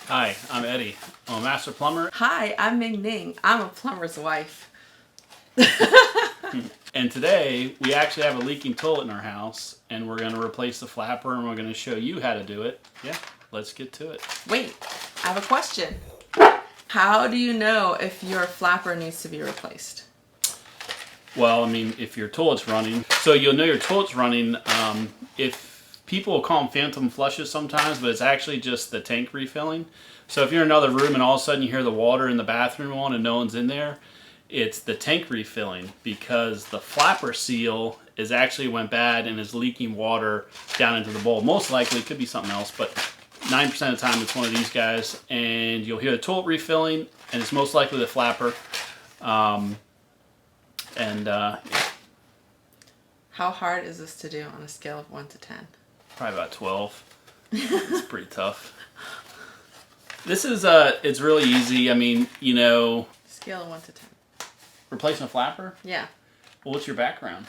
Hi, I'm Eddie. I'm a master plumber, Hi, I'm Ming Ning. I'm a plumber's wife. and today we actually have a leaking toilet in our house, and we're going to replace the flapper, and we're going to show you how to do it. Yeah, let's get to it. Wait, I have a question. How do you know if your flapper needs to be replaced? Well, I mean, if your toilet's running, so you'll know your toilet's running if people will call them phantom flushes sometimes, but it's actually just the tank refilling. So if you're in another room and all of a sudden you hear the water in the bathroom on and no one's in there, it's the tank refilling because the flapper seal is actually went bad and is leaking water down into the bowl. Most likely it could be something else, but 9% of the time it's one of these guys, and you'll hear the toilet refilling, and it's most likely the flapper. Yeah. How hard is this to do on a scale of 1 to 10? Probably about 12. It's pretty tough. This is it's really easy. I mean, Scale of 1 to 10. replacing a flapper. Yeah. Well, what's your background?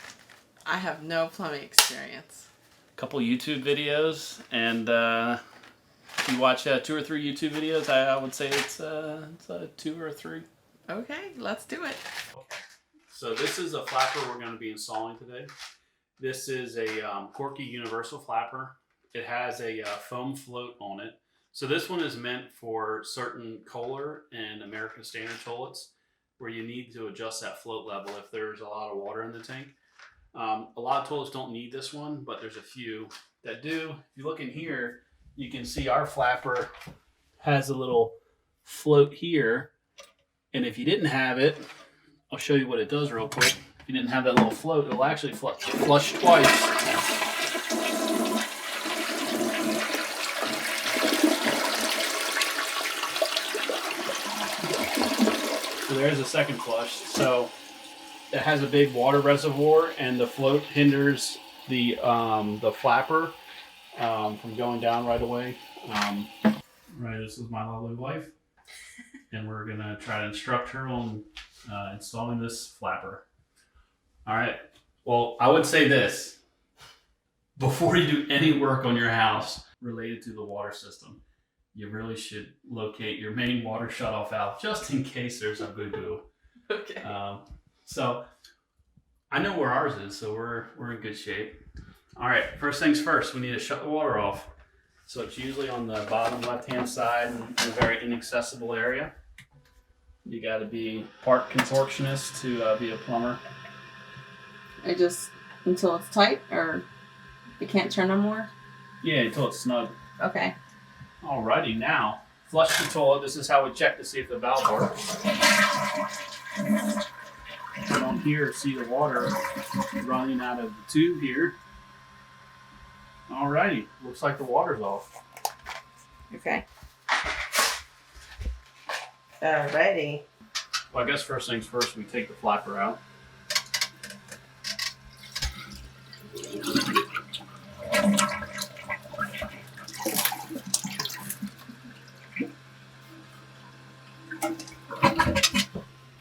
I have no plumbing experience. A couple YouTube videos, and if you watch 2 or 3 YouTube videos, I would say it's a 2 or 3. Okay, let's do it. So this is a flapper we're going to be installing today. This is a Corky universal flapper. It has a foam float on it. So this one is meant for certain Kohler and American Standard toilets where you need to adjust that float level if there's a lot of water in the tank. A lot of toilets don't need this one, but there's a few that do. If you look in here, you can see our flapper has a little float here. And if you didn't have it, I'll show you what it does real quick. If you didn't have that little float, it'll actually flush twice. So there's a second flush. So it has a big water reservoir, and the float hinders the flapper from going down right away. Right, this is my lovely wife, and we're gonna try to instruct her on installing this flapper. All right. Well, I would say this before you do any work on your house related to the water system, you really should locate your main water shutoff valve just in case there's a boo-boo. Okay. So I know where ours is, so we're in good shape. All right. First things first, we need to shut the water off. So it's usually on the bottom left-hand side in a very inaccessible area. You got to be part contortionist to be a plumber. Until it's tight, or you can't turn no more? Yeah, until it's snug. Okay. Alrighty, now flush the toilet. This is how we check to see if the valve works. Down here, see the water running out of the tube here. Alrighty, looks like the water's off. Okay. Alrighty. Well, I guess first things first, we take the flapper out.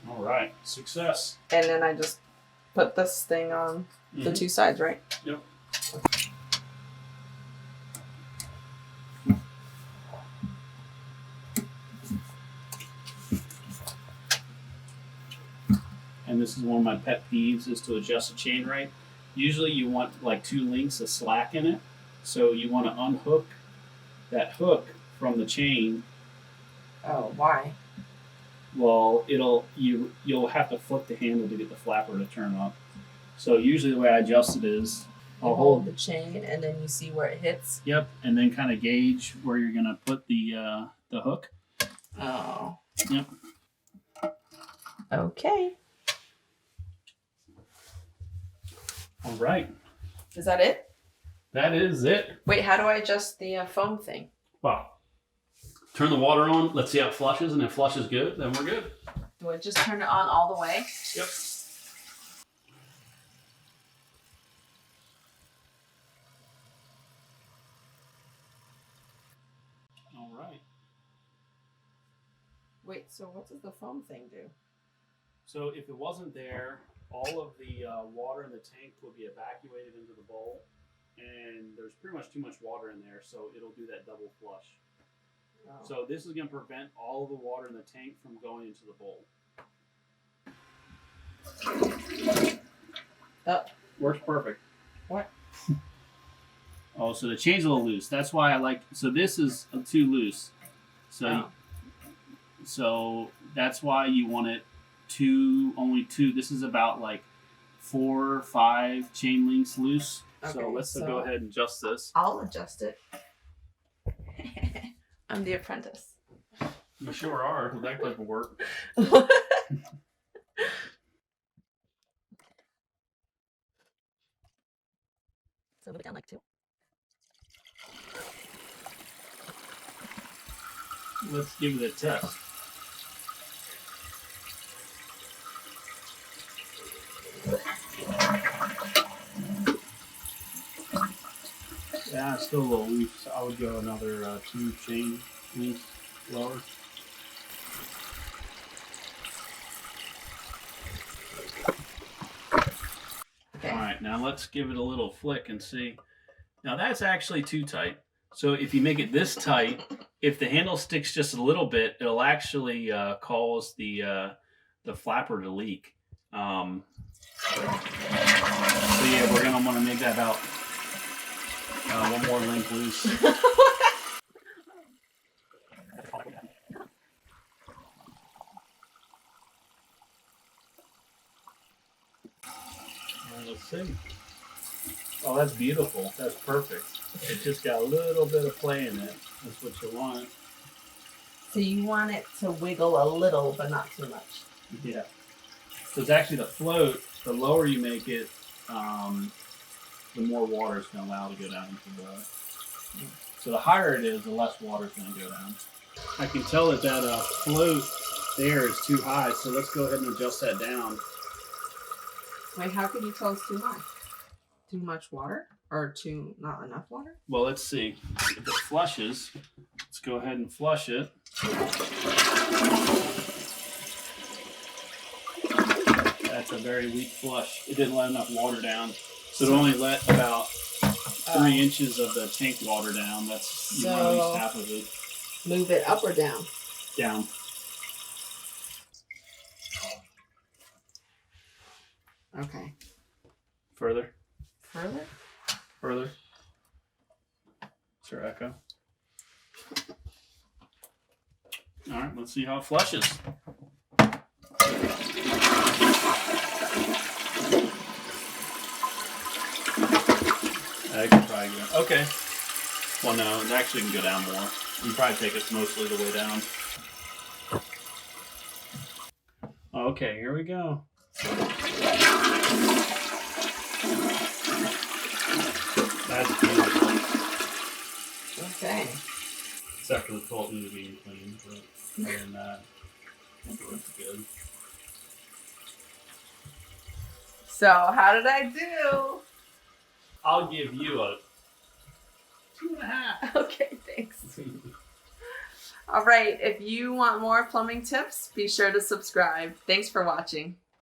All right, success. And then I just put this thing on the two sides, right? Yep. And this is one of my pet peeves, is to adjust the chain right. Usually you want like 2 links of slack in it. So you want to unhook that hook from the chain. Oh, why? Well, you'll have to flip the handle to get the flapper to turn up. So usually the way I adjust it is I'll hold the chain and then you see where it hits. Yep, and then kind of gauge where you're gonna put the hook. Oh. Yep. Okay. All right. Is that it? That is it. Wait, how do I adjust the foam thing? Well, turn the water on. Let's see how it flushes, and if it flushes good, then we're good. Do I just turn it on all the way? Yep. All right. Wait, so what does the foam thing do? So if it wasn't there, all of the water in the tank would be evacuated into the bowl, and there's pretty much too much water in there, so it'll do that double flush. Oh. So this is going to prevent all of the water in the tank from going into the bowl. Oh. Works perfect. What? Oh, so the chain's a little loose. That's why I like. So this is too loose. So, so that's why you want it only two. This is about like 4 or 5 chain links loose. Okay, so let's go ahead and adjust this. I'll adjust it. I'm the apprentice. You sure are with that type of work. So move it down like 2. Let's give it a test. Yeah, it's still a little loose. I would go another 2 chain links lower. Okay. All right, now let's give it a little flick and see. Now that's actually too tight. So if you make it this tight, if the handle sticks just a little bit, it'll actually cause the flapper to leak. So yeah, we're gonna want to make that about 1 more link loose. Let's see. Oh, that's beautiful. That's perfect. It just got a little bit of play in it. That's what you want. So you want it to wiggle a little, but not too much. Yeah. So it's actually the float. The lower you make it, the more water is going to allow to go down into the. So the higher it is, the less water is going to go down. I can tell that float there is too high. So let's go ahead and adjust that down. Wait, how can you tell it's too high? Too much water? Or not enough water? Well, let's see. If it flushes, let's go ahead and flush it. That's a very weak flush. It didn't let enough water down. So it only let about 3 inches of the tank water down. You want at least half of it. Move it up or down? Down. Okay. Further. Further? Further. Is there echo? All right, let's see how it flushes. That could probably go. Okay. Well, no, it actually can go down more. You can probably take it mostly the way down. Okay, here we go. That's beautiful. Okay. Except for the toilet need to be clean, but other than that, it looks good. So, how did I do? I'll give you a 2.5. Okay, thanks. All right, if you want more plumbing tips, be sure to subscribe. Thanks for watching.